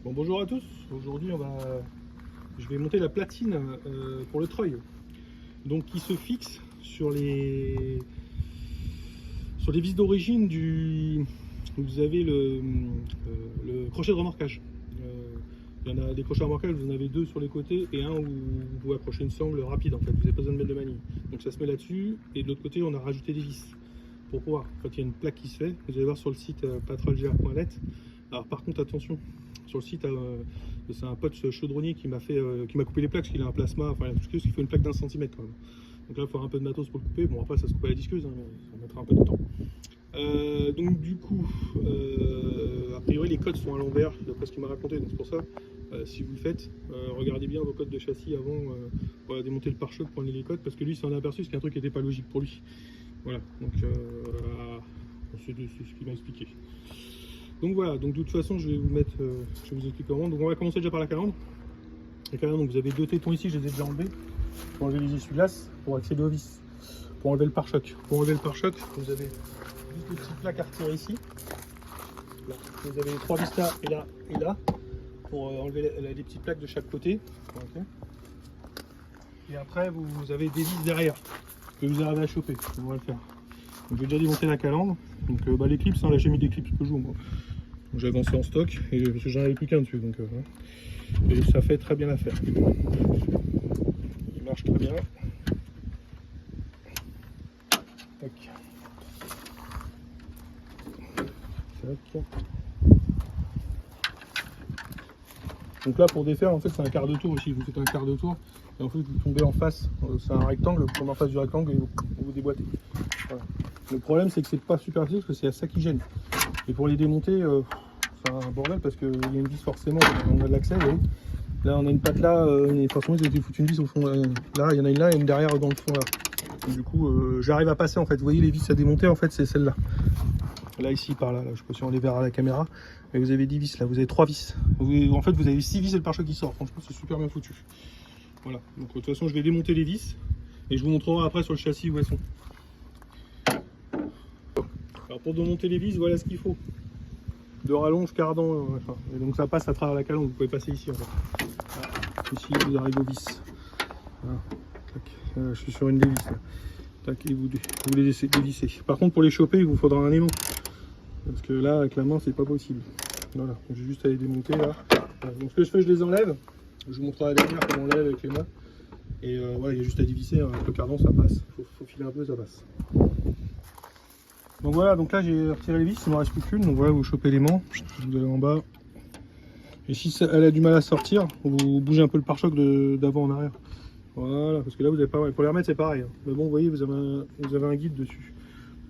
Bon, bonjour à tous, aujourd'hui je vais monter la platine pour le treuil, donc qui se fixe sur les vis d'origine vous avez le crochet de remorquage. Il y en a des crochets de remorquage, vous en avez deux sur les côtés et un où vous pouvez accrocher une sangle rapide en fait, vous n'avez pas besoin de mettre de manille. Donc ça se met là-dessus et de l'autre côté on a rajouté des vis pour pouvoir, quand il y a une plaque qui se fait, vous allez voir sur le site patrolgr.net. Alors par contre attention, sur le site c'est un pote chaudronnier qui m'a coupé les plaques parce qu'il a un plasma, enfin tout ce qu'il faut une plaque d'1 centimètre quand même. Donc là il faut un peu de matos pour le couper. Bon après ça se coupe à la disqueuse, hein, ça mettra un peu de temps. Donc du coup, a priori les codes sont à l'envers d'après ce qu'il m'a raconté, donc c'est pour ça, si vous le faites, regardez bien vos codes de châssis avant pour démonter le pare-choc, prenez les codes, parce que lui s'en a aperçu, c'est qu'un truc qui n'était pas logique pour lui. Voilà, donc c'est ce qu'il m'a expliqué. Donc voilà, donc de toute façon je vais vous mettre, je vais vous expliquer comment. Donc on va commencer déjà par la calandre. La calandre, donc vous avez deux tétons ici, je les ai déjà enlevés pour enlever les essuie-glaces, pour accéder aux vis, pour enlever le pare-choc. Pour enlever le pare-choc, vous avez juste des petites plaques à retirer ici. Là, vous avez les trois vis là et là, pour enlever les petites plaques de chaque côté. Okay. Et après vous avez des vis derrière que vous arrivez à choper. On va le faire. Donc j'ai déjà démonté la calandre. Donc les clips, hein, là j'ai mis des clips toujours. Moi. J'ai avancé en stock et parce que j'en avais plus qu'un dessus. Donc, et ça fait très bien l'affaire. Il marche très bien. Tac. Tac. Donc là pour défaire en fait c'est un quart de tour aussi. Vous faites un quart de tour et en fait vous tombez en face. C'est un rectangle, vous tombez en face du rectangle et vous déboîtez. Voilà. Le problème c'est que c'est pas super facile parce que c'est à ça qui gêne. Et pour les démonter, c'est un bordel parce qu'il y a une vis forcément, on a de l'accès, vous voyez. Là on a une patte là, et forcément ils ont foutu une vis au fond. Là il y en a une là et une derrière dans le fond là. Et du coup j'arrive à passer en fait. Vous voyez les vis à démonter en fait c'est celle-là. Là ici par là, je sais pas si on les verra à la caméra. Mais vous avez 10 vis là, vous avez 3 vis. En fait vous avez 6 vis et le pare-choc qui sort. Franchement c'est super bien foutu. Voilà, donc de toute façon je vais démonter les vis et je vous montrerai après sur le châssis où elles sont. Alors pour démonter les vis, voilà ce qu'il faut. De rallonge, cardan, et donc ça passe à travers la calandre, vous pouvez passer ici en fait. Voilà. Ici vous arrivez aux vis. Voilà. Je suis sur une des vis là. Tac, et vous les dévissez. Par contre pour les choper il vous faudra un aimant. Parce que là avec la main c'est pas possible. Voilà, j'ai juste à les démonter là. Voilà. Donc ce que je fais, je les enlève. Je vous montrerai derrière comment on enlève avec les mains. Et voilà, il y a juste à dévisser, hein. Avec le cardan ça passe. Faut filer un peu, ça passe. Donc voilà, donc là j'ai retiré les vis, il ne me reste plus qu'une. Donc voilà, vous chopez l'aimant, vous allez en bas. Et si elle a du mal à sortir, vous bougez un peu le pare-choc d'avant en arrière. Voilà, parce que là vous n'avez pas. Pour les remettre c'est pareil. Hein. Mais bon, vous voyez, vous avez un guide dessus.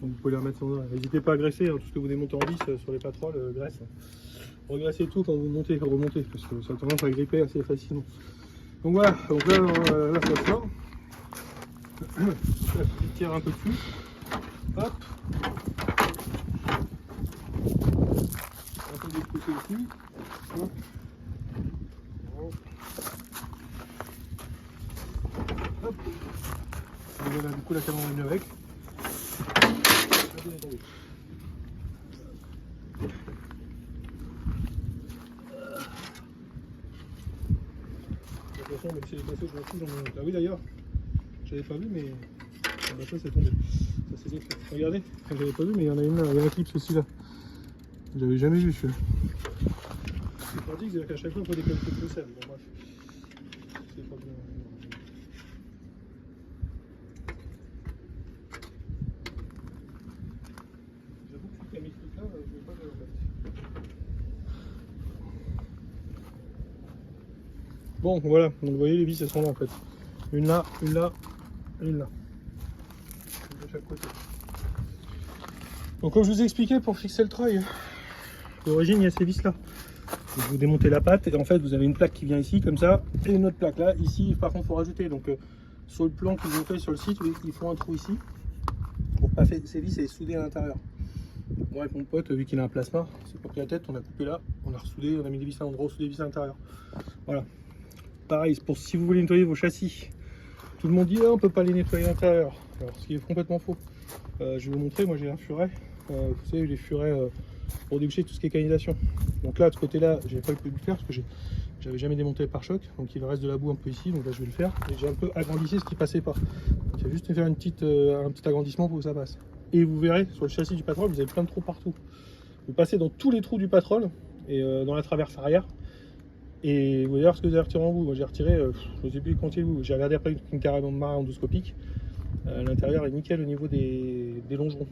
Donc vous pouvez les remettre sans arrêt. N'hésitez pas à graisser, hein, tout ce que vous démontez en vis sur les patrolles, graisse. Regraissez tout quand vous montez, quand vous remontez, parce que ça a tendance à gripper assez facilement. Donc voilà, donc là ça sort. Là, je tire un peu dessus. Hop. Un peu dépousser dessus. Hop. Hop. Et voilà, du coup la calandre est venue avec. De toute façon, même si les pinceaux, je m'en fous, j'en ai. Ah oui d'ailleurs, j'avais pas vu, mais bah, ça c'est tombé. Ça c'est défait. Regardez, j'avais pas vu, mais il y en a une là, il y a un clip aussi là. J'avais jamais vu celui-là. C'est pratique, c'est-à-dire qu'à chaque fois il faut des calculs de sel. Bon bref. C'est pas bien. J'avoue que si tu as mis ce truc là, je vais pas le remettre. Bon voilà, donc vous voyez les vis elles sont là en fait. Une là, une là, une là. De chaque côté. Donc comme je vous ai expliqué pour fixer le treuil, d'origine il y a ces vis là. Vous démontez la patte et en fait vous avez une plaque qui vient ici comme ça et une autre plaque là. Ici par contre il faut rajouter. Donc sur le plan qu'ils ont fait sur le site, il faut un trou ici pour pas faire ces vis et souder à l'intérieur. Moi avec mon pote, vu qu'il a un plasma, c'est pas pris la tête, on a coupé là, on a ressoudé, on a mis des vis à l'endroit, des vis à l'intérieur. Voilà. Pareil, pour si vous voulez nettoyer vos châssis, tout le monde dit ah, on peut pas les nettoyer à l'intérieur. Alors ce qui est complètement faux. Je vais vous montrer, moi j'ai un furet. Vous savez les furets pour déboucher tout ce qui est canalisation. Donc là, de ce côté-là, j'ai pas pu le faire parce que j'avais jamais démonté le pare-choc, donc il reste de la boue un peu ici, donc là je vais le faire. Et j'ai un peu agrandi ce qui passait pas. Donc, il va juste faire un petit agrandissement pour que ça passe. Et vous verrez, sur le châssis du Patrol, vous avez plein de trous partout. Vous passez dans tous les trous du Patrol et dans la traverse arrière. Et vous allez voir ce que vous avez retiré en bout. Moi j'ai retiré, je ne sais plus compter vous. J'ai regardé après une caméra endoscopique. L'intérieur est nickel au niveau des longerons.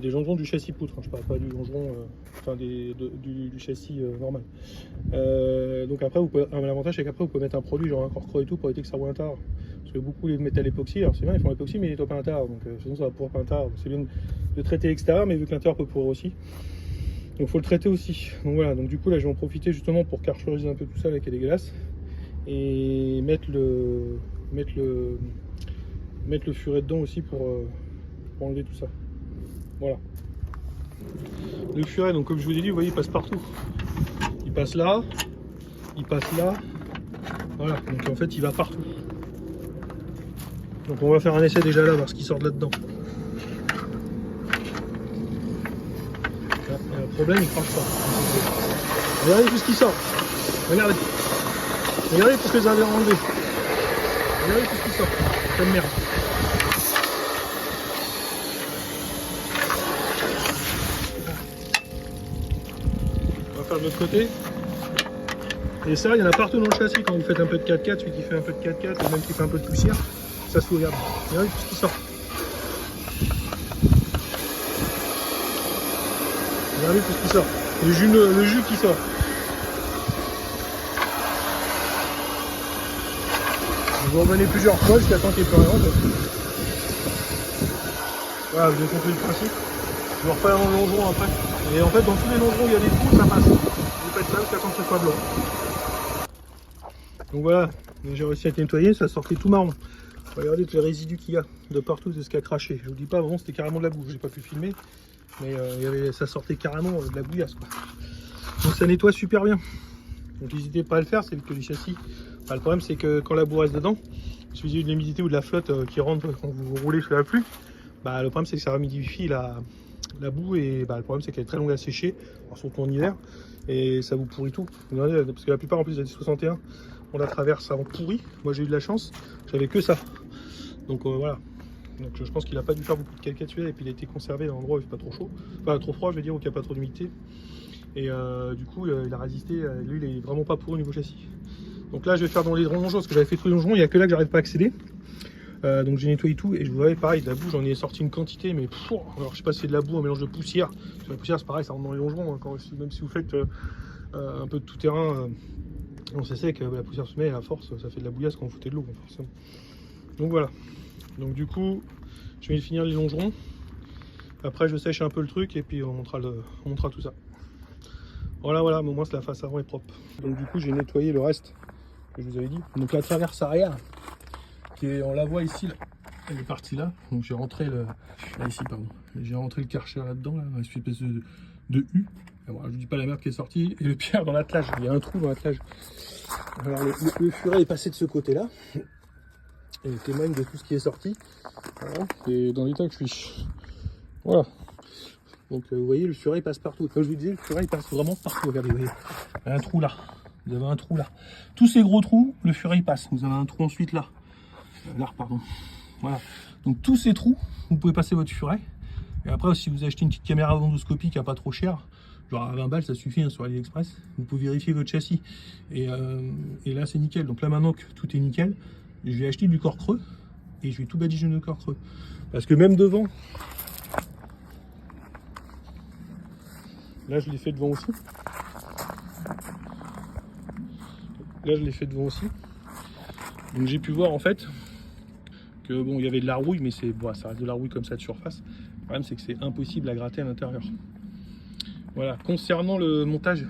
Des longerons du châssis poutre, hein. Je parle pas du longeron, enfin du châssis normal. Donc après, l'avantage c'est qu'après vous pouvez mettre un produit genre un corps et tout pour éviter que ça roule un tard. Parce que beaucoup les mettent à l'époxy, alors c'est bien, ils font l'époxy mais ils nettoient pas un tard, donc sinon ça va pourrir pas un tard. C'est bien de traiter l'extérieur, mais vu que l'intérieur peut pourrir aussi. Donc il faut le traiter aussi. Donc voilà, donc du coup là je vais en profiter justement pour carcheriser un peu tout ça là qui est dégueulasse. Et mettre le furet dedans aussi pour enlever tout ça. Voilà. Le furet, donc comme je vous l'ai dit, vous voyez, il passe partout. Il passe là, il passe là. Voilà, donc en fait il va partout. Donc on va faire un essai déjà là, voir ce qui sort de là-dedans. Le problème, il crache pas. Regardez tout ce qui sort. Regardez. Regardez tout ce que vous avez enlevé. Regardez tout ce qui sort. Comme merde. On va faire de l'autre côté. Et ça, il y en a partout dans le châssis quand vous faites un peu de 4x4, celui qui fait un peu de 4x4, ou même qui fait un peu de poussière, ça se regarde. Regardez tout ce qui sort. Regardez tout ce qui sort. Le jus qui sort. Vous revenez plusieurs fois jusqu'à temps qu'il n'y ait plus rien. Voilà, vous avez compris le principe. Je vais refaire un longeron après. Et en fait, dans tous les longerons où il y a des trous, ça passe. Vous faites ça jusqu'à temps que ce soit blanc. Donc voilà, j'ai réussi à nettoyer, ça sortait tout marron. Regardez tous les résidus qu'il y a de partout, de ce qui a craché. Je vous dis pas, vraiment c'était carrément de la boue. J'ai pas pu filmer, mais ça sortait carrément de la bouillasse, quoi. Donc ça nettoie super bien. Donc n'hésitez pas à le faire, c'est que les châssis. Enfin, le problème c'est que quand la boue reste dedans, il suffit d'une humidité ou de la flotte qui rentre quand vous roulez sous la pluie. Bah, le problème c'est que ça humidifie la boue et bah, le problème c'est qu'elle est très longue à sécher, surtout en hiver, et ça vous pourrit tout. Parce que la plupart en plus des 61 on la traverse en pourri. Moi j'ai eu de la chance, j'avais que ça. Donc voilà. Donc je pense qu'il n'a pas dû faire beaucoup de calcature et puis il a été conservé dans l'endroit où il fait pas trop chaud, enfin trop froid je veux dire, où il n'y a pas trop d'humidité. Et du coup il a résisté, lui il est vraiment pas pourri au niveau châssis. Donc là je vais faire dans les longerons parce que j'avais fait tous les longerons, il n'y a que là que j'arrive pas à accéder. Donc j'ai nettoyé tout et je vous voyais pareil, de la boue j'en ai sorti une quantité, mais alors je sais pas si c'est de la boue, un mélange de poussière. Parce que la poussière c'est pareil, ça rentre dans les longerons, hein, même si vous faites un peu de tout terrain, on sait que la poussière se met à force, ça fait de la bouillasse quand vous foutez de l'eau forcément. Donc voilà, donc du coup je vais finir les longerons, après je sèche un peu le truc et puis on montrera tout ça. Voilà, mais au moins la face avant est propre. Donc du coup j'ai nettoyé le reste que je vous avais dit. Donc la traverse arrière, on la voit ici, là. Elle est partie là. Donc j'ai rentré j'ai rentré le Karcher là-dedans, là, une espèce de U. Alors, je vous dis pas la merde qui est sortie. Et le pire dans l'attelage, il y a un trou dans l'attelage. Alors le furet est passé de ce côté-là. Et témoigne de tout ce qui est sorti. Voilà. Et dans l'état que je suis. Voilà. Donc vous voyez, le furet passe partout. Comme je vous disais, le furet il passe vraiment partout. Regardez, vous voyez. Il y a un trou là. Vous avez un trou là. Tous ces gros trous, le furet il passe. Vous avez un trou ensuite là. Là, pardon. Voilà. Donc tous ces trous, vous pouvez passer votre furet. Et après, si vous achetez une petite caméra endoscopique à pas trop cher, genre à 20 balles, ça suffit hein, sur AliExpress. Vous pouvez vérifier votre châssis. Et là, c'est nickel. Donc là, maintenant que tout est nickel, je vais acheter du corps creux et je vais tout badigeonner de corps creux. Parce que même devant, là, je l'ai fait devant aussi. Là, je l'ai fait devant aussi. Donc j'ai pu voir en fait que bon, il y avait de la rouille, mais c'est bon, ça reste de la rouille comme ça de surface. Le problème c'est que c'est impossible à gratter à l'intérieur. Voilà, concernant le montage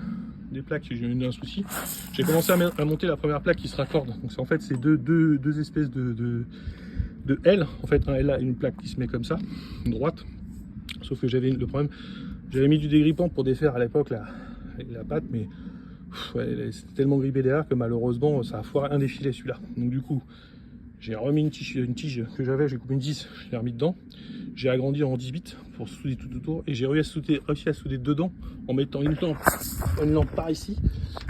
des plaques, j'ai eu un souci. J'ai commencé à monter la première plaque qui se raccorde. Donc en fait c'est deux espèces de L. En fait un L a une plaque qui se met comme ça, droite. Sauf que j'avais le problème, j'avais mis du dégrippant pour défaire à l'époque la patte, mais ouais, c'était tellement grippé derrière que malheureusement ça a foiré un défilé celui-là. Donc du coup j'ai remis une tige que j'avais, j'ai coupé une 10, je l'ai remis dedans. j'ai agrandi en 18 pour souder tout autour et j'ai réussi à souder dedans en mettant une lampe par ici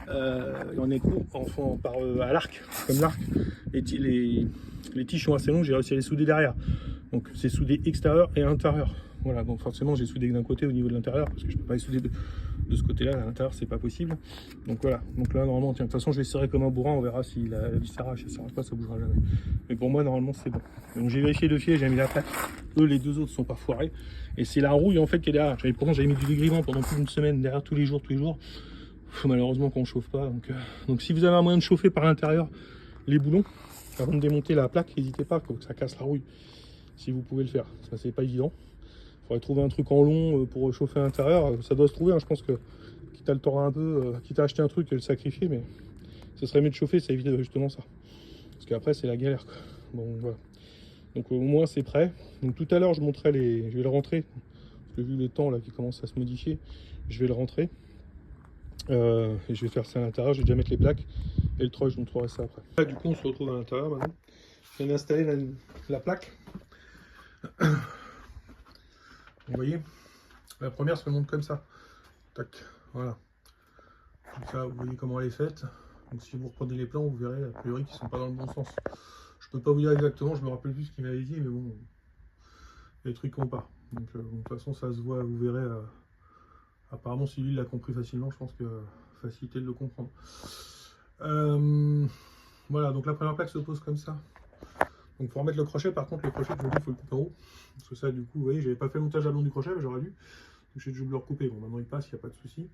et en écho à l'arc, comme l'arc. Les tiges sont assez longues, j'ai réussi à les souder derrière. Donc c'est soudé extérieur et intérieur. Voilà, donc forcément j'ai soudé d'un côté au niveau de l'intérieur parce que je peux pas les souder de ce côté-là, à l'intérieur c'est pas possible. Donc voilà, donc là normalement, tiens, de toute façon je vais serrer comme un bourrin, on verra si la vis s'arrache, si ça s'arrache pas, ça bougera jamais. Mais pour moi normalement c'est bon. Donc j'ai vérifié 2 fils, j'ai mis la plaque. Eux les 2 autres sont pas foirés. Et c'est la rouille en fait qui est derrière. Pourtant j'avais mis du dégriement pendant plus d'une semaine derrière tous les jours. Malheureusement qu'on chauffe pas. Donc si vous avez un moyen de chauffer par l'intérieur les boulons, avant de démonter la plaque, n'hésitez pas, que ça casse la rouille. Si vous pouvez le faire, ça c'est pas évident. Il faudrait trouver un truc en long pour chauffer à l'intérieur. Ça doit se trouver, hein. Je pense que quitte à le tordre un peu, quitte à acheter un truc et le sacrifier, mais ce serait mieux de chauffer, ça évite justement ça. Parce qu'après c'est la galère, quoi. Bon voilà. Donc au moins c'est prêt. Donc tout à l'heure je montrerai je vais le rentrer. Parce que vu le temps là qui commence à se modifier, je vais le rentrer. Et je vais faire ça à l'intérieur, je vais déjà mettre les plaques. Et le treuil, je vous montrerai ça après. Là, du coup on se retrouve à l'intérieur maintenant. Je viens d'installer la plaque. Vous voyez, la première se monte comme ça. Tac, voilà. Comme ça, vous voyez comment elle est faite. Donc si vous reprenez les plans, vous verrez a priori qu'ils ne sont pas dans le bon sens. Je peux pas vous dire exactement, je me rappelle plus ce qu'il m'avait dit, mais bon, les trucs ont pas. Donc de toute façon, ça se voit, vous verrez. Apparemment, si lui l'a compris facilement, je pense que facilité de le comprendre. Voilà, donc la première plaque se pose comme ça. Donc pour remettre le crochet, par contre, le crochet, je vous dis, il faut le couper en haut. Parce que ça, du coup, vous voyez, j'avais pas fait le montage à long du crochet, mais j'aurais dû. Donc j'ai dû le recouper. Bon, maintenant il passe, il n'y a pas de souci.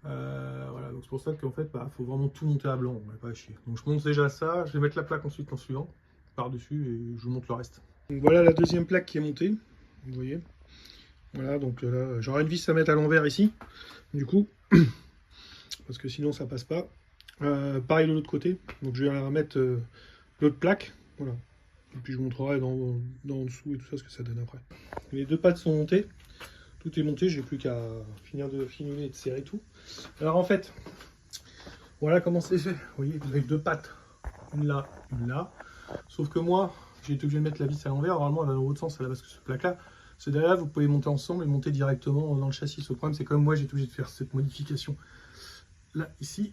Voilà, donc c'est pour ça qu'en fait, faut vraiment tout monter à blanc, on n'a pas à chier. Donc je monte déjà ça, je vais mettre la plaque ensuite en suivant, par-dessus, et je vous montre le reste. Donc voilà la deuxième plaque qui est montée, vous voyez. Voilà, donc là, j'aurai une vis à mettre à l'envers ici, du coup, parce que sinon ça passe pas. Pareil de l'autre côté, donc je vais remettre l'autre plaque, voilà. Et puis je vous montrerai dans en dessous et tout ça ce que ça donne après. Les 2 pattes sont montées, tout est monté, j'ai plus qu'à finir de filmer et de serrer tout. Alors en fait, voilà comment c'est fait. Vous voyez, vous avez 2 pattes, une là, une là. Sauf que moi, j'ai été obligé de mettre la vis à l'envers. Normalement, elle va dans l'autre sens, parce que ce plaque-là, c'est derrière, vous pouvez monter ensemble et monter directement dans le châssis. Le problème, c'est comme moi, j'ai été obligé de faire cette modification là, ici.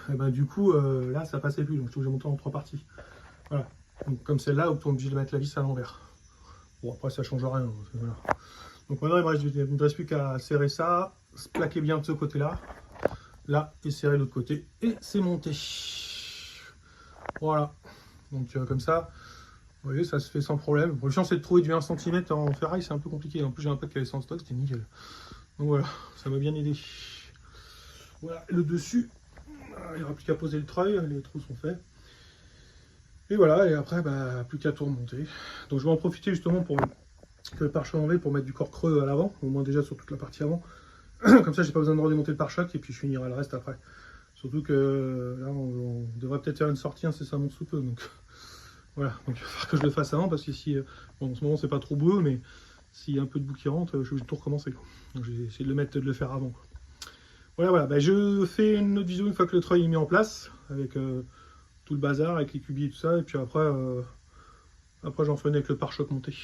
Et ben, du coup, là, ça passait plus. Donc, je suis obligé de monter en 3 parties. Voilà. Donc, comme celle-là, vous êtes obligé de mettre la vis à l'envers. Bon, après, ça change rien. Voilà. Donc, maintenant, il ne me reste plus qu'à serrer ça, se plaquer bien de ce côté-là, là, et serrer l'autre côté. Et c'est monté. Voilà. Donc, comme ça, vous voyez, ça se fait sans problème. Bon, le chance, c'est de trouver du 1 cm en ferraille, c'est un peu compliqué. En plus, j'ai un pack qui avait sans stock, c'était nickel. Donc, voilà, ça m'a bien aidé. Voilà, le dessus, il n'y aura plus qu'à poser le treuil, les trous sont faits. Et voilà, et après, plus qu'à tout remonter. Donc je vais en profiter justement pour que le pare-choc enlevé pour mettre du corps creux à l'avant, au moins déjà sur toute la partie avant. Comme ça, j'ai pas besoin de redémonter le pare-choc et puis je finirai le reste après. Surtout que là, on devrait peut-être faire une sortie incessamment sous peu. Donc voilà, donc il va falloir que je le fasse avant parce qu'ici, bon, en ce moment, c'est pas trop boueux, mais s'il y a un peu de boue qui rentre, je suis obligé de tout recommencer. Donc j'ai essayé de le faire avant. Voilà, je fais une autre vidéo une fois que le treuil est mis en place, avec tout le bazar, avec les cubiers et tout ça, et puis après j'en ferai avec le pare-choc monté.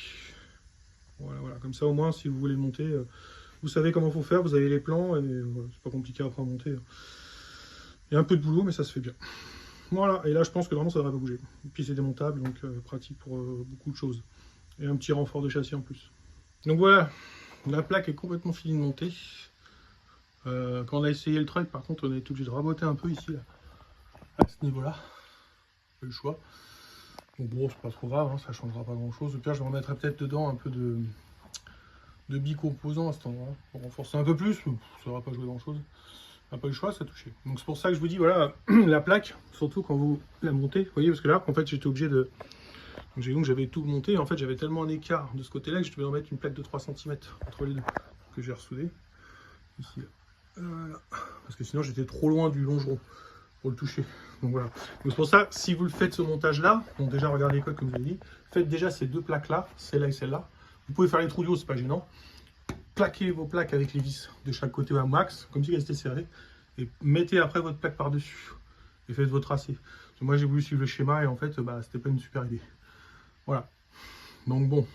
Voilà, comme ça au moins si vous voulez le monter, vous savez comment faut faire, vous avez les plans, et voilà, c'est pas compliqué après à monter. Il y a un peu de boulot, mais ça se fait bien. Voilà, et là je pense que vraiment ça devrait pas bouger. Et puis c'est démontable, donc pratique pour beaucoup de choses. Et un petit renfort de châssis en plus. Donc voilà, la plaque est complètement finie de monter. Quand on a essayé le treuil, par contre, on a été obligé de raboter un peu ici, là, à ce niveau-là. Pas eu le choix. Donc bon, c'est pas trop grave, hein, ça changera pas grand-chose. Au pire, je remettrai peut-être dedans un peu de bicomposant à cet endroit, pour renforcer un peu plus. Ça va pas jouer grand-chose. On n'a pas eu le choix, ça a touché. Donc c'est pour ça que je vous dis, voilà, la plaque, surtout quand vous la montez, vous voyez, parce que là, en fait, j'étais obligé de... Donc j'avais tout monté, en fait, j'avais tellement un écart de ce côté-là que je devais en mettre une plaque de 3 cm entre les deux, que j'ai ressoudé ici. Voilà. Parce que sinon j'étais trop loin du longeron pour le toucher. Donc voilà. Donc c'est pour ça, si vous le faites ce montage là, donc déjà regardez les codes comme je l'ai dit, faites déjà ces 2 plaques là, celle-là et celle-là. Vous pouvez faire les trous du haut, c'est pas gênant. Plaquez vos plaques avec les vis de chaque côté au max, comme si elles étaient serrées, et mettez après votre plaque par-dessus et faites votre tracé. Moi j'ai voulu suivre le schéma et en fait c'était pas une super idée. Voilà. Donc bon,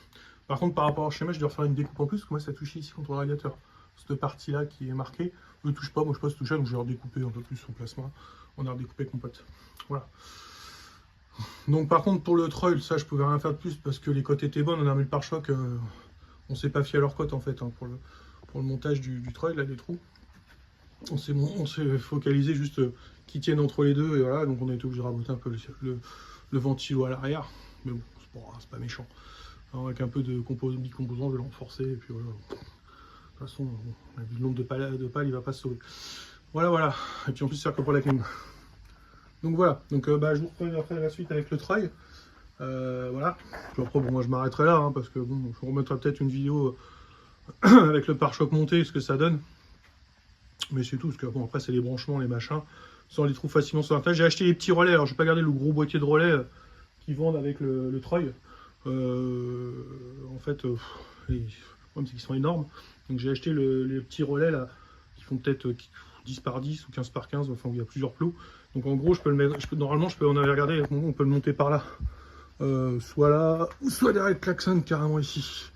Par contre, par rapport au schéma, je dois refaire une découpe en plus, parce que moi, ça touche ici contre le radiateur. Cette partie-là qui est marquée, eux ne touche pas, moi je peux pas se toucher, donc je vais redécouper un peu plus son placement. On a redécoupé avec mon pote. Voilà. Donc par contre, pour le treuil, ça, je pouvais rien faire de plus, parce que les côtes étaient bonnes, on a mis le pare-choc, on s'est pas fié à leurs côtes, en fait, hein, pour le montage du treuil, là, des trous. On s'est focalisé juste qu'ils tiennent entre les deux, et voilà, donc on a été obligé de raboter un peu le ventilo à l'arrière, mais bon, c'est pas méchant. Alors, avec un peu de bicomposant, je vais le renforcer, et puis voilà. De toute façon, le nombre de pales, il va pas se sauver. Voilà. Et puis en plus, c'est pour la clim. Donc voilà, donc je vous referai la suite avec le treuil. Voilà. Puis après, bon, moi je m'arrêterai là, hein, parce que bon, je vous remettrai peut-être une vidéo avec le pare-choc monté, ce que ça donne. Mais c'est tout, parce que bon, après c'est les branchements, les machins. Ça on les trouve facilement sur Internet. J'ai acheté les petits relais, alors je vais pas garder le gros boîtier de relais qu'ils vendent avec le treuil. En fait, le problème c'est qu'ils sont énormes. Donc j'ai acheté les petits relais là, qui font peut-être 10 par 10 ou 15 par 15, enfin où il y a plusieurs plots. Donc en gros, je peux le mettre, normalement, on avait regardé, on peut le monter par là. Soit là, ou soit derrière le klaxon carrément ici.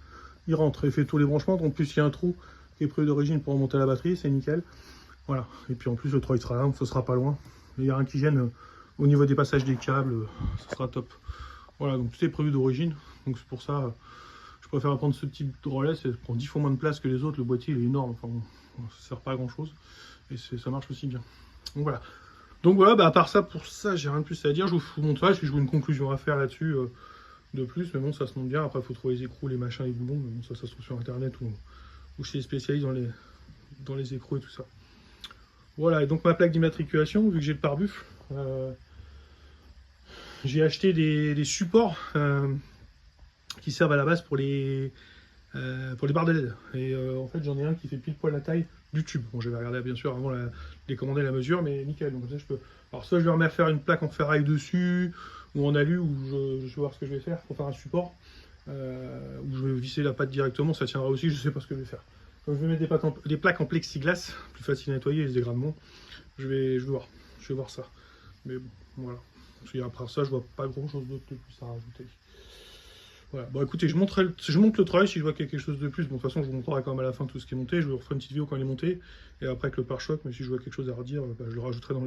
Il rentre et fait tous les branchements. En plus, il y a un trou qui est prévu d'origine pour remonter la batterie, c'est nickel. Voilà. Et puis en plus, le treuil sera là, donc ce sera pas loin. Il n'y a rien qui gêne au niveau des passages des câbles, ce sera top. Voilà, donc tout est prévu d'origine. Donc c'est pour ça, je préfère prendre ce petit relais, ça prend 10 fois moins de place que les autres. Le boîtier il est énorme, enfin, ça sert pas à grand chose. Et ça marche aussi bien. Donc voilà, à part ça, pour ça, j'ai rien de plus à dire. Je vous montre ça, je vous une conclusion à faire là-dessus de plus. Mais bon, ça se monte bien. Après, il faut trouver les écrous, les machins, les boulons. Mais bon, ça se trouve sur internet ou chez les spécialistes dans les écrous et tout ça. Voilà, et donc ma plaque d'immatriculation, vu que j'ai le pare-buffle, j'ai acheté des supports qui servent à la base pour les barres de LED. Et en fait, j'en ai un qui fait pile poil la taille du tube. Bon, j'avais regardé bien sûr avant de commander la mesure, mais nickel. Donc ça, je peux. Alors soit je vais remettre faire une plaque en ferraille dessus, ou en alu, ou je vais voir ce que je vais faire pour faire un support, ou je vais visser la patte directement, ça tiendra aussi, je sais pas ce que je vais faire. Comme je vais mettre des plaques en plexiglas, plus facile à nettoyer, ils se dégradent moins. Je vais voir ça. Mais bon, voilà. Parce qu'après ça, je vois pas grand chose d'autre de plus à rajouter. Voilà. Bon, écoutez, je monte le treuil si je vois quelque chose de plus. Bon, de toute façon, je vous montrerai quand même à la fin tout ce qui est monté. Je vous referai une petite vidéo quand il est monté. Et après, avec le pare-choc, mais si je vois quelque chose à redire, je le rajouterai dans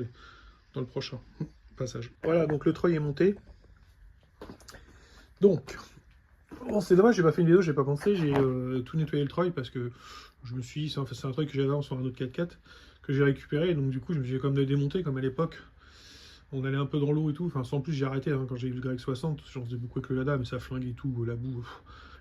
le prochain passage. Voilà, donc le treuil est monté. Donc, bon, c'est dommage, j'ai pas fait une vidéo, j'ai pas pensé. J'ai tout nettoyé le treuil parce que je me suis dit, c'est un treuil que j'avais avant sur un autre 4x4 que j'ai récupéré. Donc, du coup, je me suis comme démonté, comme à l'époque. On allait un peu dans l'eau et tout, enfin sans plus j'ai arrêté hein, quand j'ai eu le Greg 60, j'en faisais beaucoup avec le Lada, mais ça flingue et tout, la boue,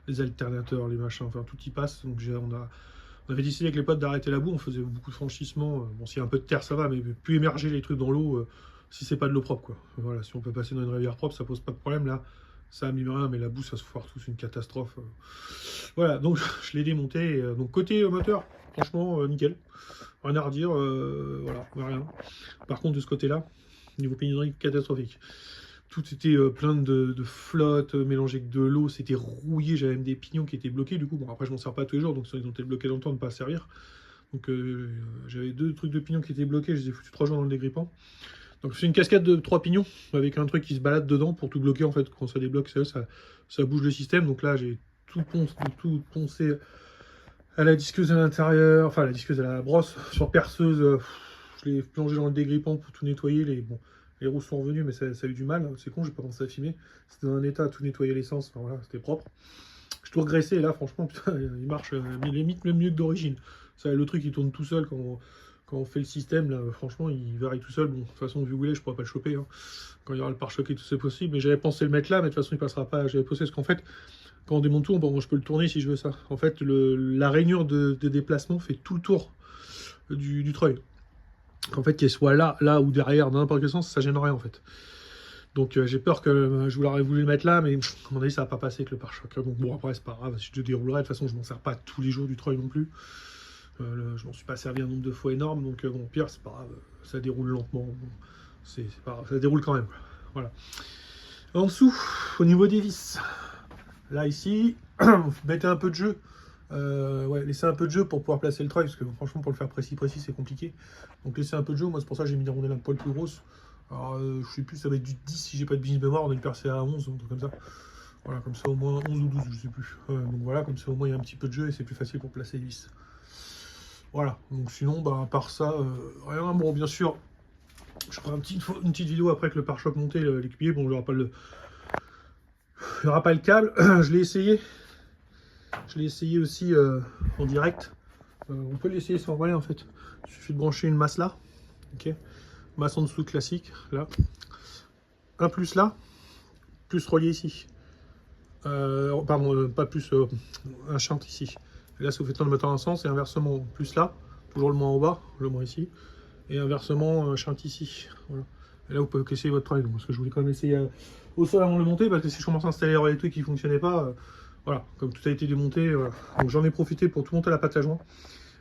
les alternateurs, les machins, enfin tout y passe. Donc on avait décidé avec les potes d'arrêter la boue, on faisait beaucoup de franchissements. Bon, s'il y a un peu de terre ça va, mais plus émerger les trucs dans l'eau si c'est pas de l'eau propre quoi. Voilà, si on peut passer dans une rivière propre, ça pose pas de problème là. Ça abîme rien, mais la boue ça se foire tout, c'est une catastrophe. Voilà, donc je l'ai démonté. Donc côté moteur, franchement nickel. Rien à redire, voilà, rien. Par contre de ce côté-là, niveau pénurie catastrophique. Tout était plein de flotte mélangé avec de l'eau, c'était rouillé, j'avais même des pignons qui étaient bloqués, du coup, bon après je m'en sers pas tous les jours, donc ils ont été bloqués dans le temps de ne pas servir. Donc j'avais 2 trucs de pignons qui étaient bloqués, je les ai foutus 3 jours dans le dégrippant. Donc c'est une cascade de 3 pignons, avec un truc qui se balade dedans pour tout bloquer en fait, quand ça débloque, ça bouge le système, donc là j'ai tout poncé à la disqueuse à l'intérieur, enfin à la disqueuse à la brosse, sur perceuse, je l'ai plongé dans le dégrippant pour tout nettoyer, les roues sont revenues, mais ça a eu du mal, c'est con, j'ai pas pensé à filmer. C'était dans un état à tout nettoyer l'essence, enfin voilà, c'était propre. J'ai tout regraissé, et là, franchement, putain, il marche limite même mieux que d'origine. Le truc, il tourne tout seul quand on fait le système, là, franchement, il varie tout seul. Bon, de toute façon, vu où il est, je pourrais pas le choper. Hein. Quand il y aura le pare-choc et tout, c'est possible. Mais j'avais pensé le mettre là, mais de toute façon, il passera pas. J'avais pensé, parce qu'en fait, quand on démonte tout, bon, je peux le tourner si je veux ça. En fait, la rainure de déplacement fait tout le tour du treuil. En fait, qu'elle soit là ou derrière, dans n'importe quel sens, ça gêne rien en fait. Donc j'ai peur que je voulais le mettre là, mais à mon avis ça va pas passer avec le pare-choc. Donc bon après c'est pas grave, si je déroulerai, de toute façon je m'en sers pas tous les jours du treuil non plus. Je m'en suis pas servi un nombre de fois énorme, donc bon pire c'est pas grave, ça déroule lentement, c'est pas grave, ça déroule quand même. Voilà. En dessous, au niveau des vis, là ici, mettez un peu de jeu. Ouais, laissez un peu de jeu pour pouvoir placer le treuil, parce que franchement pour le faire précis c'est compliqué. Donc laissez un peu de jeu, moi c'est pour ça que j'ai mis des rondelles un poil plus grosses. Alors je sais plus, ça va être du 10 si j'ai pas de bêtises de mémoire, on a une percée à 11, un truc comme ça. Voilà, comme ça au moins 11 ou 12, je sais plus. Donc voilà, comme ça au moins il y a un petit peu de jeu et c'est plus facile pour placer les vis. Voilà, donc sinon, bah, à part ça, rien. Bon, bien sûr, je ferai une petite vidéo après que le pare-choc monté, l'écubier. Bon, il n'y aura pas le câble. Je l'ai essayé. Je l'ai essayé aussi en direct. On peut l'essayer sans relais en fait. Il suffit de brancher une masse là. Ok. Masse en dessous classique, là. Un plus là, plus relié ici. Pardon, pas plus, un shunt ici. Et là, ça vous fait temps de mettre en un sens et inversement, plus là, toujours le moins en bas, le moins ici. Et inversement, un shunt ici. Voilà. Et là, vous pouvez essayer votre travail. Parce que je voulais quand même essayer au sol avant de le monter, parce que si je commence à installer les relais et tout qui ne fonctionnaient pas, voilà, comme tout a été démonté, voilà. Donc j'en ai profité pour tout monter la pâte à joint.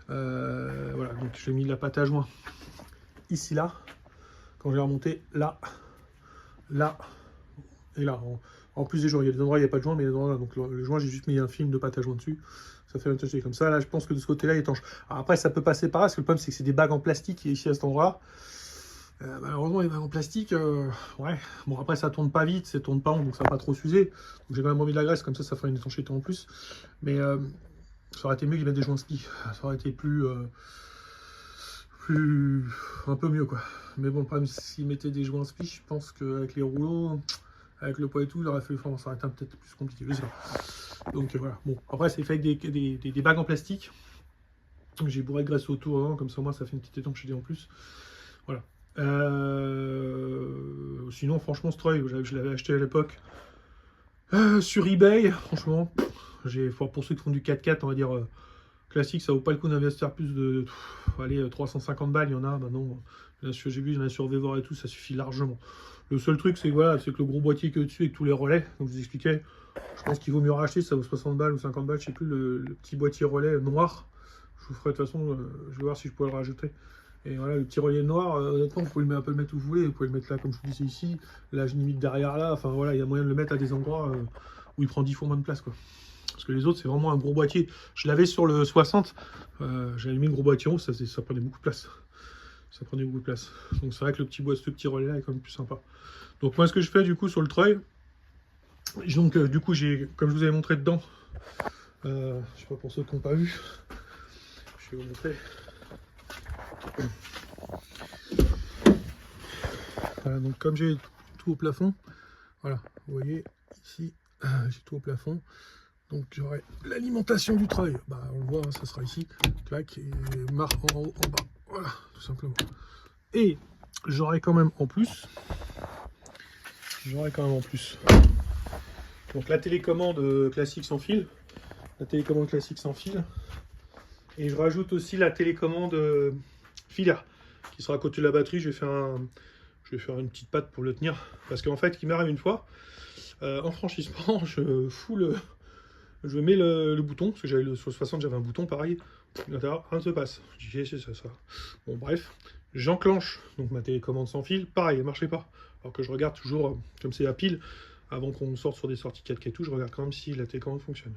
Voilà, donc j'ai mis la pâte à joint ici, là. Quand j'ai remonté là, là et là. En plus des joints, il y a des endroits où il n'y a pas de joint, mais il y a des endroits là. Donc le joint, j'ai juste mis un film de pâte à joint dessus. Ça fait un toucher comme ça. Là, je pense que de ce côté-là, il est étanche. Alors après, ça peut passer par là, parce que le problème, c'est que c'est des bagues en plastique ici à cet endroit-là. Malheureusement, les bagues en plastique, ouais. Bon, après, ça tourne pas vite, ça tourne pas rond, donc ça va pas trop s'user. Donc j'ai quand même remis de la graisse, comme ça fera une étanchéité en plus. Mais ça aurait été mieux qu'ils mettent des joints spi. Ça aurait été plus un peu mieux, quoi. Mais bon, le problème, s'ils mettaient des joints spi, je pense qu'avec les rouleaux, avec le poids et tout, il aurait fallu faire, ça aurait été peut-être plus compliqué, je sais pas. Donc voilà. Bon, après, c'est fait avec des bagues en plastique. J'ai bourré de graisse autour, hein, comme ça, moi, ça fait une petite étanchéité en plus. Voilà. Sinon, franchement, ce treuil, je l'avais acheté à l'époque sur eBay. Franchement, pour ceux qui font du 4x4, on va dire classique, ça vaut pas le coup d'investir plus de allez, 350 balles. Il y en a maintenant. J'ai vu, il y en a sur Vevor et tout, ça suffit largement. Le seul truc, c'est voilà, c'est que le gros boîtier que dessus avec tous les relais, comme je vous expliquais, je pense qu'il vaut mieux racheter, ça vaut 60 balles ou 50 balles, je sais plus, le petit boîtier relais noir. Je vous ferai de toute façon, je vais voir si je peux le rajouter. Et voilà, le petit relais noir, honnêtement, vous pouvez un peu le mettre où vous voulez. Vous pouvez le mettre là, comme je vous disais ici. Là, je limite derrière là. Enfin voilà, il y a moyen de le mettre à des endroits où il prend 10 fois moins de place, quoi. Parce que les autres, c'est vraiment un gros boîtier. Je l'avais sur le 60. J'avais mis le gros boîtier rond, ça prenait beaucoup de place. Ça prenait beaucoup de place. Donc c'est vrai que ce petit relais là est quand même plus sympa. Donc moi, ce que je fais du coup sur le treuil, donc du coup, comme je vous avais montré dedans, je sais pas pour ceux qui n'ont pas vu, je vais vous montrer. Voilà, donc comme j'ai tout au plafond, voilà, vous voyez ici, j'ai tout au plafond. Donc j'aurai l'alimentation du treuil, bah, on le voit, hein, ça sera ici, clac, et marque en haut, en bas, voilà, tout simplement. Et j'aurai quand même en plus, donc la télécommande classique sans fil, et je rajoute aussi la télécommande filaire, qui sera à côté de la batterie. Je vais faire une petite patte pour le tenir, parce qu'en fait, il m'arrive une fois, en franchissement, je mets le bouton, parce que sur le 60 j'avais un bouton pareil, à l'intérieur, rien ne se passe. Je dis, c'est ça. Bon bref, j'enclenche donc ma télécommande sans fil, pareil, elle marchait pas. Alors que je regarde toujours, comme c'est à pile, avant qu'on sorte sur des sorties 4K et tout, je regarde quand même si la télécommande fonctionne.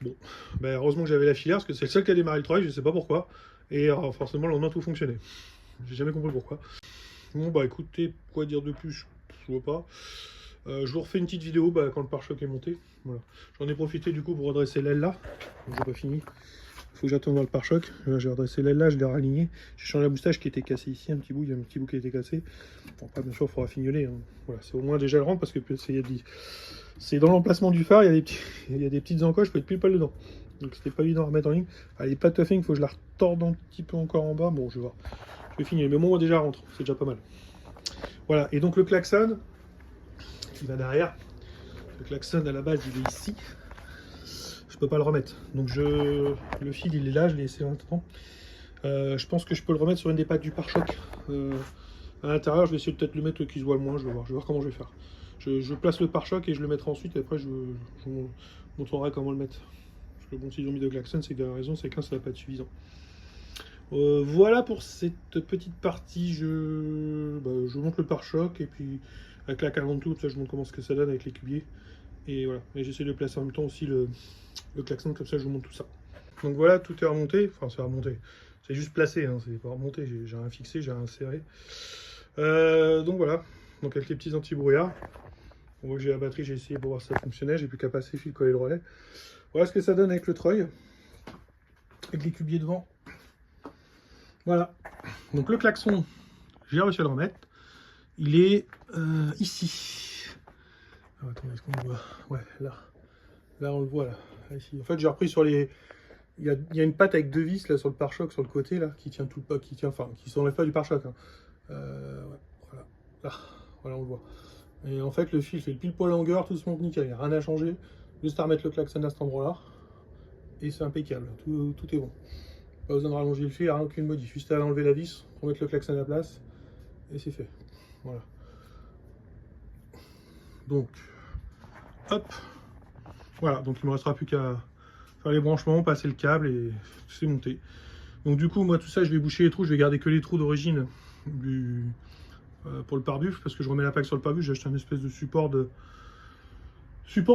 Bon, ben heureusement que j'avais la filaire, parce que c'est le seul qui a démarré le travail, je sais pas pourquoi. Et forcément, le lendemain, tout fonctionnait. J'ai jamais compris pourquoi. Bon bah écoutez, quoi dire de plus, je vois pas. Je vous refais une petite vidéo quand le pare-choc est monté. Voilà. J'en ai profité du coup pour redresser l'aile là. J'ai pas fini. Il faut que j'attende dans le pare-choc. J'ai redressé l'aile là, je l'ai raligné. J'ai changé la moustache qui était cassée ici, un petit bout. Il y a un petit bout qui a été cassé. Bon, pas bien sûr, il faudra fignoler. Hein. Voilà, c'est au moins déjà le rendre parce que c'est dans l'emplacement du phare. Il y a des petites encoches, je peux être pile poil dedans. Donc c'était pas évident à remettre en ligne. Elle est pas tout à fait, il faut que je la retorde un petit peu encore en bas. Bon, je vais voir. Je vais finir. Mais moi déjà rentre. C'est déjà pas mal. Voilà. Et donc le klaxon qui va derrière. Le klaxon à la base il est ici, je peux pas le remettre, donc le fil il est là, je l'ai laissé maintenant. Je pense que je peux le remettre sur une des pattes du pare-choc à l'intérieur. Je vais essayer de peut-être le mettre qui se voit le moins, je vais voir comment je vais faire. Je place le pare-choc et je le mettrai ensuite, et après je vous montrerai comment le mettre. Parce que bon, s'ils ont mis de klaxon, c'est que la raison c'est qu'un ça va pas être suffisant. Voilà pour cette petite partie. Je monte le pare-choc et puis avec la 40 tout, ça je montre comment ce que ça donne avec les cubiers. Et voilà, et j'essaie de placer en même temps aussi le klaxon, comme ça je vous montre tout ça. Donc voilà, tout est remonté, enfin c'est remonté, c'est juste placé, hein, c'est pas remonté, j'ai rien fixé, j'ai rien serré. Donc voilà, donc avec les petits anti-brouillards. Moi j'ai la batterie, j'ai essayé pour voir si ça fonctionnait, j'ai plus qu'à passer fil, coller le relais. Voilà ce que ça donne avec le treuil, avec les cubiers devant. Voilà, donc le klaxon, j'ai réussi à le remettre. Il est ici. Alors, attendez, est-ce qu'on le voit? Ouais, là. Là, on le voit, là. Ici. En fait, j'ai repris sur les... Il y a une patte avec deux vis, là, sur le pare-choc, sur le côté, là, qui tient tout le... Qui tient... Enfin, qui s'enlève pas du pare-choc. Hein. Ouais, voilà. Là, voilà, on le voit. Et en fait, le fil fait le pile poil longueur, tout se monte nickel. Il n'y a rien à changer. Juste à remettre le klaxon à cet endroit-là. Et c'est impeccable. Tout est bon. Pas besoin de rallonger le fil, il n'y a rien aucune modif. Juste à enlever la vis, remettre le klaxon à la place. Et c'est fait. Voilà. Donc, hop. Voilà, donc il me restera plus qu'à faire les branchements, passer le câble et c'est monté. Donc du coup, moi tout ça, je vais boucher les trous, je vais garder que les trous d'origine pour le pare-buffle, parce que je remets la plaque sur le pare-buffle, j'ai acheté un espèce de support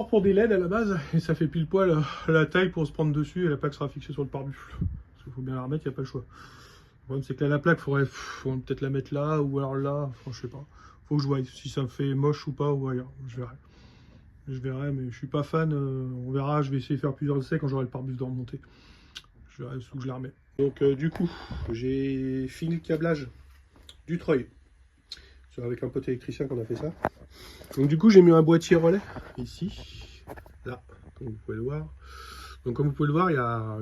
pour des LED à la base, et ça fait pile poil la taille pour se prendre dessus, et la plaque sera fixée sur le pare-buffle. Parce qu'il faut bien la remettre, il n'y a pas le choix. Le problème c'est que là, la plaque, faudrait peut-être la mettre là, ou alors là, enfin, je sais pas. Faut que je voie si ça me fait moche ou pas, ou ailleurs, je verrai. Je verrai, mais je suis pas fan. On verra, je vais essayer de faire plusieurs essais quand j'aurai le pare-buffle de remonter. Je verrai où je la remets. Donc du coup, j'ai fini le câblage du treuil. Avec un pote électricien qu'on a fait ça. Donc du coup, j'ai mis un boîtier relais ici, là, comme vous pouvez le voir. Donc comme vous pouvez le voir, il y a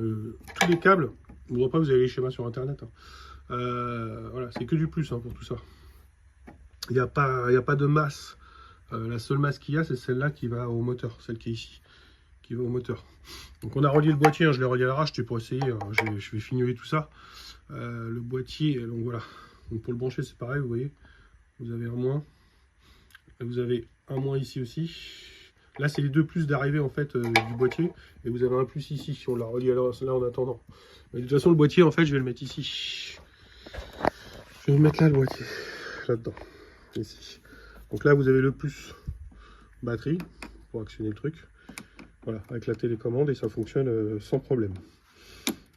tous les câbles. Bon, après, vous avez les schémas sur internet. Hein. Voilà, c'est que du plus hein, pour tout ça. Il n'y a pas de masse. La seule masse qu'il y a, c'est celle-là qui va au moteur, celle qui est ici, qui va au moteur. Donc on a relié le boîtier, hein, je l'ai relié à l'arrache, c'était pour essayer, je vais fignoler tout ça. Le boîtier, donc voilà. Donc pour le brancher, c'est pareil, vous voyez, vous avez un moins. Vous avez un moins ici aussi. Là, c'est les deux plus d'arrivée en fait du boîtier, et vous avez un plus ici si on l'a relié là en attendant. Mais de toute façon, le boîtier, en fait, je vais le mettre ici. Je vais le mettre là, le boîtier, là-dedans, ici. Donc là, vous avez le plus batterie pour actionner le truc. Voilà, avec la télécommande et ça fonctionne sans problème.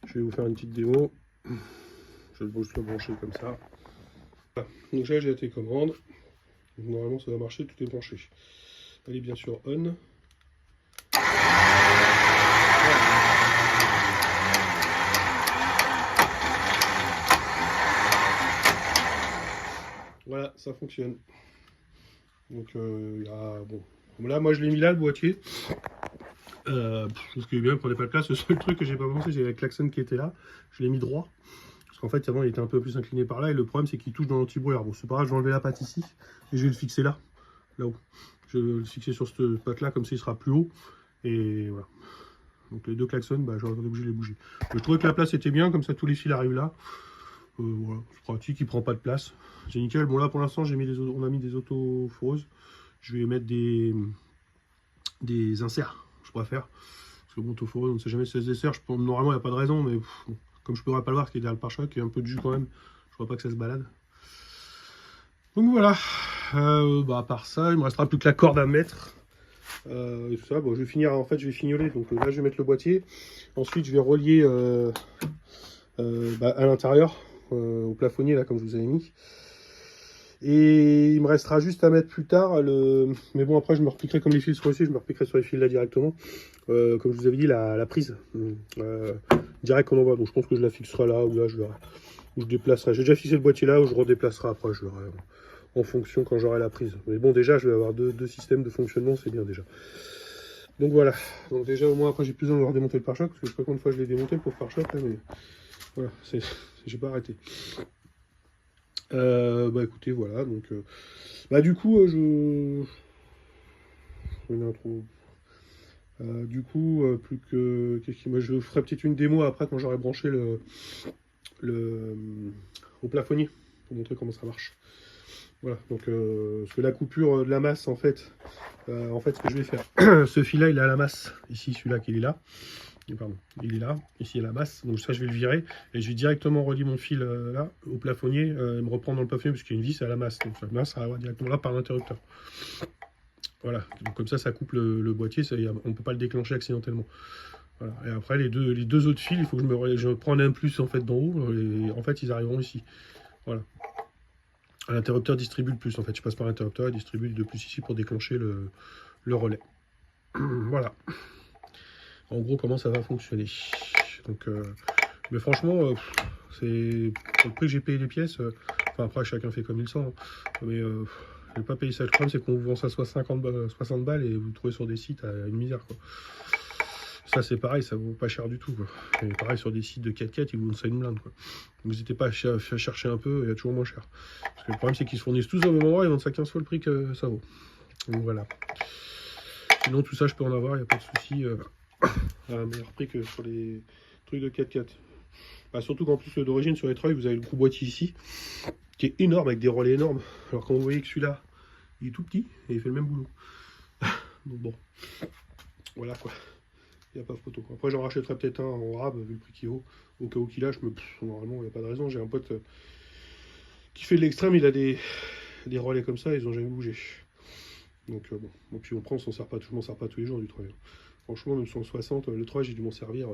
Je vais vous faire une petite démo. Je vais juste le brancher comme ça. Voilà. Donc là, j'ai la télécommande. Donc, normalement, ça va marcher, tout est branché. Elle est bien sûr on. Voilà, ça fonctionne. Donc bon. Là, moi je l'ai mis là le boîtier. Parce que bien, il prenait pas de place. Le seul truc que j'ai pas pensé, j'ai le klaxon qui était là. Je l'ai mis droit. Parce qu'en fait, avant, il était un peu plus incliné par là. Et le problème, c'est qu'il touche dans l'anti-brouillard. Bon, c'est pas grave, je vais enlever la patte ici. Et je vais le fixer là. Là-haut. Je vais le fixer sur cette patte là, comme ça il sera plus haut. Et voilà. Donc les deux klaxons, bah, j'aurais obligé de les bouger. Je trouvais que la place était bien, comme ça tous les fils arrivent là. Voilà, c'est pratique, il prend pas de place. C'est nickel. Bon là pour l'instant on a mis des autoforeuses. Je vais mettre des inserts, je préfère. Parce que bon, autoforeuse, on ne sait jamais si ça se dessert. Normalement il n'y a pas de raison, mais bon, comme je ne pourrais pas le voir, ce qui est derrière le pare-choc, il y a un peu de jus quand même. Je vois pas que ça se balade. Donc voilà. À part ça, il me restera plus que la corde à mettre. Et tout ça, bon, je vais finir, en fait je vais fignoler. Donc là je vais mettre le boîtier. Ensuite je vais relier à l'intérieur. Au plafonnier là comme je vous avais mis, et il me restera juste à mettre plus tard mais bon après je me repiquerai comme les fils sont ici, je me repiquerai sur les fils là directement, comme je vous avais dit la prise direct qu'on envoie. Donc je pense que je la fixerai là ou là, je verrai où je déplacerai. J'ai déjà fixé le boîtier là, où je redéplacerai après, je verrai en fonction quand j'aurai la prise. Mais bon, déjà je vais avoir deux systèmes de fonctionnement, c'est bien déjà. Donc voilà, donc déjà au moins après j'ai plus besoin de redémonter le pare-choc, parce que je sais pas combien de fois je l'ai démonté le pauvre pare-choc là, mais voilà, j'ai pas arrêté. Écoutez, voilà, donc du coup une intro. Du coup, plus que moi je ferai peut-être une démo après quand j'aurai branché au plafonnier pour montrer comment ça marche. Voilà, donc parce que la coupure de la masse en fait ce que je vais faire, ce fil là il a la masse ici, celui-là qui est là. Pardon, il est là, ici il y a la masse, donc ça je vais le virer et je vais directement relier mon fil là au plafonnier, et me reprendre dans le plafonnier parce qu'il y a une vis à la masse, donc la masse ça va directement là par l'interrupteur. Voilà, donc comme ça coupe le boîtier, on ne peut pas le déclencher accidentellement. Voilà. Et après les deux autres fils, il faut que je prenne un plus en fait d'en haut, et en fait ils arriveront ici. Voilà. L'interrupteur distribue le plus en fait. Je passe par l'interrupteur et distribue le 2 plus ici pour déclencher le relais. Voilà. En gros, comment ça va fonctionner. Donc, mais franchement, c'est pour le prix que j'ai payé les pièces. Enfin, après, chacun fait comme il sent. Hein, mais je vais pas payer ça. Le problème, c'est qu'on vous vend ça soit 60 balles et vous le trouvez sur des sites à une misère. Quoi. Ça, c'est pareil, ça vaut pas cher du tout. Quoi. Et pareil, sur des sites de 4x4, ils vous vendent ça une blinde. Quoi. Donc, n'hésitez pas à chercher un peu, il y a toujours moins cher. Parce que le problème, c'est qu'ils se fournissent tous au même endroit, ils vendent ça 15 fois le prix que ça vaut. Donc, voilà. Sinon, tout ça, je peux en avoir, il n'y a pas de souci. À un meilleur prix que sur les trucs de 4x4. Bah, surtout qu'en plus d'origine sur les treuils, vous avez le gros boîtier ici, qui est énorme avec des relais énormes. Alors quand vous voyez que celui-là, il est tout petit et il fait le même boulot. Donc bon, voilà quoi. Il n'y a pas photo. Après j'en rachèterai peut-être un en rab vu le prix qu'il vaut. Au cas où qu'il lâche, mais normalement il n'y a pas de raison. J'ai un pote qui fait de l'extrême, il a des relais comme ça, ils n'ont jamais bougé. Donc bon, puis on prend, je m'en sers pas tous les jours du treuil. Franchement, même sur le 60, le treuil j'ai dû m'en servir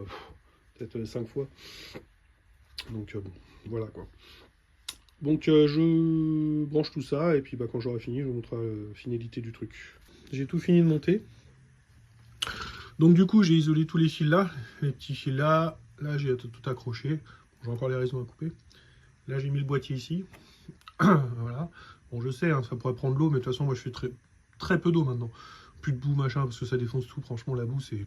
peut-être 5 fois. Donc bon, voilà quoi. Donc je branche tout ça et puis quand j'aurai fini, je vous montrerai la finalité du truc. J'ai tout fini de monter. Donc du coup, j'ai isolé tous les fils là, les petits fils là. Là, j'ai tout accroché. J'ai encore les raisons à couper. Là, j'ai mis le boîtier ici. Voilà. Bon, je sais, hein, ça pourrait prendre l'eau, mais de toute façon, moi, je fais très peu d'eau maintenant. Plus de boue, machin, parce que ça défonce tout. Franchement, la boue, c'est...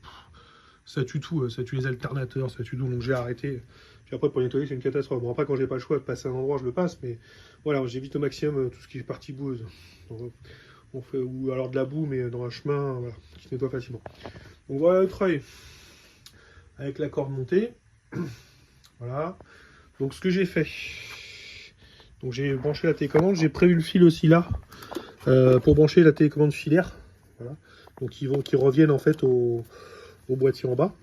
Ça tue tout, ça tue les alternateurs, ça tue tout, donc j'ai arrêté. Puis après, pour nettoyer, c'est une catastrophe. Bon, après, quand j'ai pas le choix de passer à un endroit, je le passe, mais voilà, j'évite au maximum tout ce qui est partie boueuse. Donc, on fait, ou alors de la boue, mais dans un chemin, voilà, qui se nettoie facilement. Donc voilà le treuil, avec la corde montée. Voilà. Donc ce que j'ai fait, donc j'ai branché la télécommande, j'ai prévu le fil aussi là, pour brancher la télécommande filaire. Voilà. Donc ils reviennent en fait au boîtier en bas.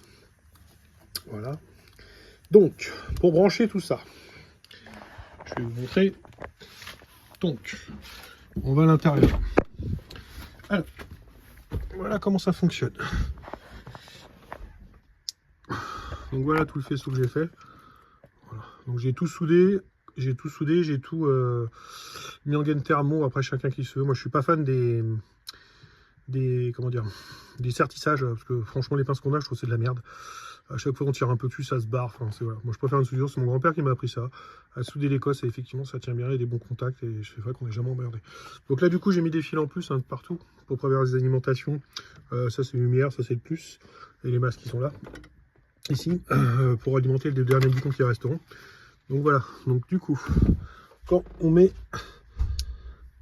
Voilà. Donc, pour brancher tout ça, je vais vous montrer. Donc, on va à l'intérieur. Alors, voilà comment ça fonctionne. Donc voilà tout le faisceau que j'ai fait. Voilà. Donc j'ai tout soudé, j'ai tout mis en gaine thermo. Après chacun qui se veut. Moi je suis pas fan des comment dire, des sertissages parce que franchement les pinces qu'on a, je trouve c'est de la merde. À chaque fois qu'on tire un peu dessus, ça se barre. Enfin, voilà. Moi, je préfère une soudure. C'est mon grand-père qui m'a appris ça. À souder l'Écosse, et effectivement, ça tient bien. Il y a des bons contacts. Et c'est vrai qu'on n'est jamais emmerdé. Donc là, du coup, j'ai mis des fils en plus partout pour prévoir les alimentations. Ça, c'est lumière. Ça, c'est le plus. Et les masques qui sont là. Ici. Pour alimenter les derniers boutons qui resteront. Donc voilà. Donc du coup, quand on met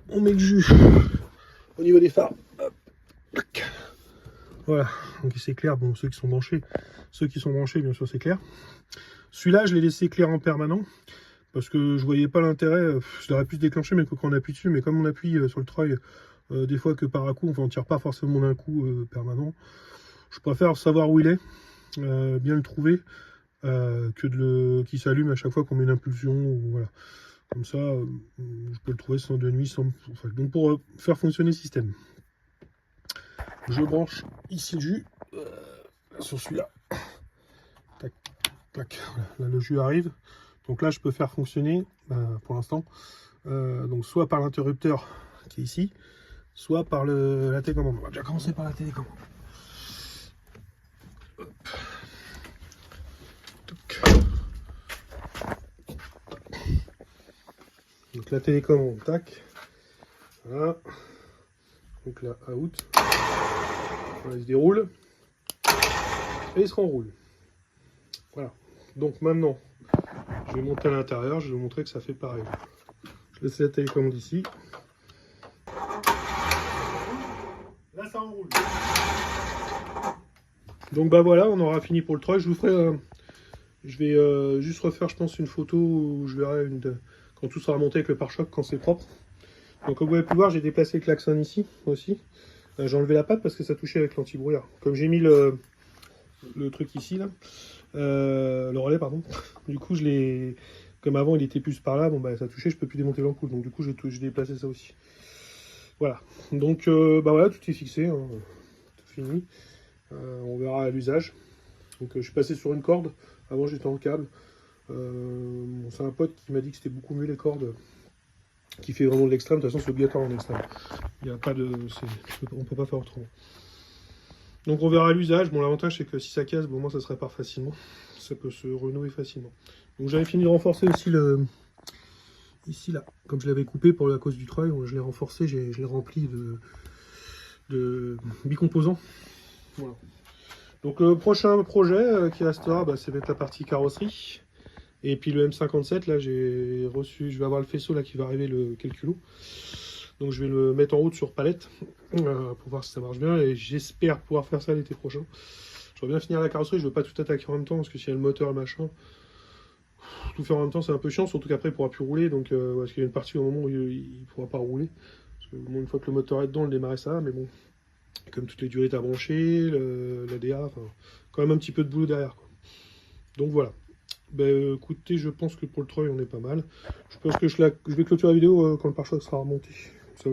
le jus au niveau des phares. Hop. Voilà, donc c'est clair, bon, ceux qui sont branchés, bien sûr, c'est clair. Celui-là, je l'ai laissé clair en permanent, parce que je voyais pas l'intérêt, je l'aurais pu se déclencher, mais quand on appuie dessus, mais comme on appuie sur le treuil, des fois que par un coup, enfin, on tire pas forcément d'un coup permanent, je préfère savoir où il est, bien le trouver, que qu'il s'allume à chaque fois qu'on met une impulsion, ou voilà. Comme ça, je peux le trouver sans de nuit, enfin, donc pour faire fonctionner le système. Je branche ici le jus sur celui-là. Tac, tac. Là, le jus arrive. Donc là, je peux faire fonctionner pour l'instant. Donc soit par l'interrupteur qui est ici, soit par la télécommande. On va déjà commencer par la télécommande. Donc la télécommande, tac. Voilà. Donc là, out. Voilà, il se déroule. Et il se renroule. Voilà. Donc maintenant, je vais monter à l'intérieur, je vais vous montrer que ça fait pareil. Je laisse la télécommande ici. Là, ça enroule. Donc bah voilà, on aura fini pour le treuil. Je vous ferai, je vais juste refaire, je pense, une photo où je verrai quand tout sera monté avec le pare-choc, quand c'est propre. Donc comme vous avez pu voir, j'ai déplacé le klaxon ici aussi. J'ai enlevé la patte parce que ça touchait avec l'anti-brouillard. Comme j'ai mis le truc ici là, le relais pardon. Du coup je l'ai, comme avant il était plus par là, bon bah ça touchait, je peux plus démonter l'ampoule. Donc du coup j'ai déplacé ça aussi. Voilà. Donc bah voilà, tout est fixé, hein. Tout fini. On verra à l'usage. Donc je suis passé sur une corde. Avant j'étais en câble. Bon, c'est un pote qui m'a dit que c'était beaucoup mieux les cordes qui fait vraiment de l'extrême. De toute façon, c'est obligatoire en extrême. Il n'y a pas de, on peut pas faire autrement. Donc on verra l'usage. Bon, l'avantage c'est que si ça casse, bon, moi ça se répare facilement. Ça peut se renouer facilement. Donc j'avais fini de renforcer aussi le ici là, comme je l'avais coupé pour la cause du treuil, je l'ai renforcé, je l'ai rempli de bicomposants. Voilà. Donc le prochain projet qui restera, bah, c'est mettre la partie carrosserie. Et puis le M57, là j'ai reçu, je vais avoir le faisceau là qui va arriver le calculo. Donc je vais le mettre en route sur palette pour voir si ça marche bien. Et j'espère pouvoir faire ça l'été prochain. Je vais bien finir la carrosserie, je veux pas tout attaquer en même temps parce que s'il y a le moteur et machin, tout faire en même temps c'est un peu chiant, surtout qu'après il pourra plus rouler. Donc parce qu'il y a une partie au moment où il pourra pas rouler. Parce que bon, une fois que le moteur est dedans, le démarrer ça, mais bon. Comme toutes les durées à brancher, l'ADA, enfin, quand même un petit peu de boulot derrière, quoi. Donc voilà. Ben, écoutez, je pense que pour le treuil, on est pas mal. Je pense que je vais clôturer la vidéo quand le pare-choc sera remonté. Ça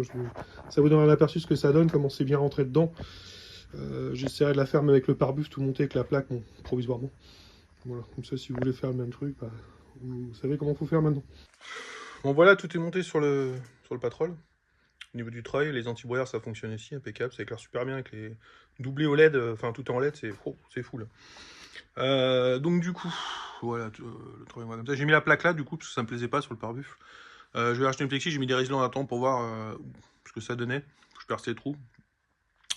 vous donnera un aperçu de ce que ça donne, comment c'est bien rentré dedans. J'essaierai de la faire même avec le pare-buff tout monté avec la plaque, bon, provisoirement. Voilà, comme ça, si vous voulez faire le même truc, bah, vous savez comment il faut faire maintenant. Bon voilà, tout est monté sur le Patrol. Au niveau du treuil, les anti-brouillards ça fonctionne ici, impeccable, ça éclaire super bien avec les doublés au LED, enfin tout en LED, c'est fou là. Donc du coup, voilà, le treuil comme ça. J'ai mis la plaque là du coup, parce que ça me plaisait pas sur le pare-buff. Je vais acheter une plexi, j'ai mis des résilants à temps pour voir ce que ça donnait. Je perce les trous.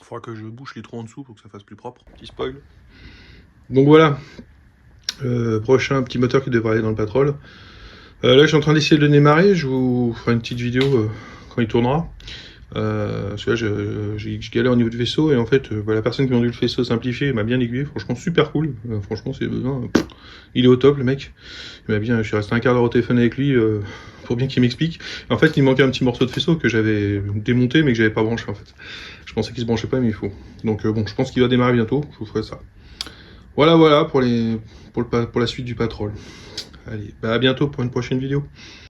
Il faudra que je bouche les trous en dessous pour que ça fasse plus propre. Petit spoil. Donc voilà, prochain petit moteur qui devrait aller dans le Patrol. Là je suis en train d'essayer de le démarrer, je vous ferai une petite vidéo quand il tournera. Parce que là, je galère au niveau du vaisseau et en fait, la personne qui m'a vendu le vaisseau simplifié m'a bien aiguillé. Franchement, super cool. Franchement, il est au top, le mec. Il m'a bien. Je suis resté un quart d'heure au téléphone avec lui pour bien qu'il m'explique. En fait, il manquait un petit morceau de faisceau que j'avais démonté mais que j'avais pas branché en fait. Je pensais qu'il se branchait pas, mais il faut. Donc bon, je pense qu'il va démarrer bientôt. Je vous ferai ça. Voilà pour la suite du Patrol. Allez, bah à bientôt pour une prochaine vidéo.